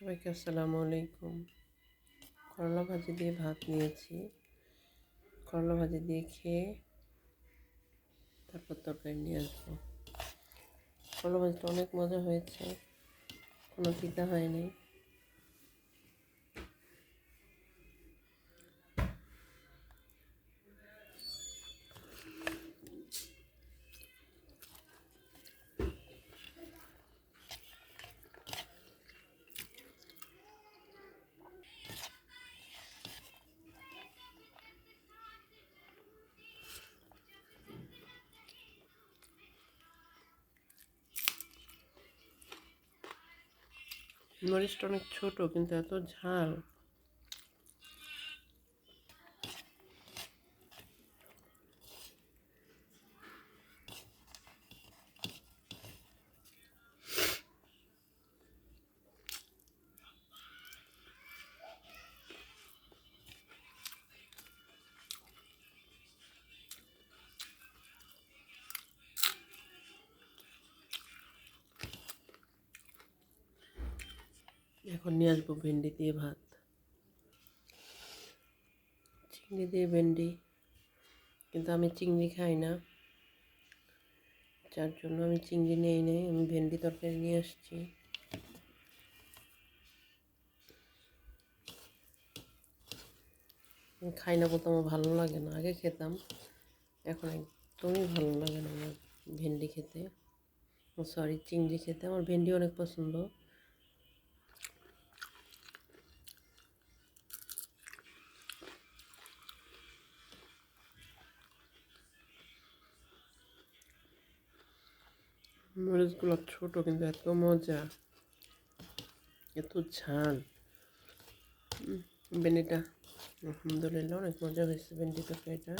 সবাইকে আসসালামু আলাইকুম। করলা ভাজি দিয়ে ভাত নিয়েছি। করলা ভাজি দিয়ে খেয়ে তারপর তরকারি নিয়ে আসবো। করলা ভাজিটা অনেক মজা হয়েছে, কোনো তিতা হয়নি। মরিচটা অনেক ছোট কিন্তু এত ঝাল। এখন নিয়ে আসবো ভেন্ডি দিয়ে ভাত। চিংড়ি দিয়ে ভেন্ডি, কিন্তু আমি চিংড়ি খাই না, যার জন্য আমি চিংড়ি নেই নাই। আমি ভেন্ডি তরকারি নিয়ে আসছি। আমি খাই না বলতে আমার ভালো লাগে না। আগে খেতাম, এখন একদমই ভালো লাগে না আমার ভেন্ডি খেতে, সরি চিংড়ি খেতে। আমার ভেন্ডি অনেক পছন্দ। মরিচগুলো ছোট কিন্তু এত মজা, এত ঝাল। ভেন্ডিটা আলহামদুলিল্লাহ অনেক মজা হয়েছে ভেন্ডি তরকারিটা।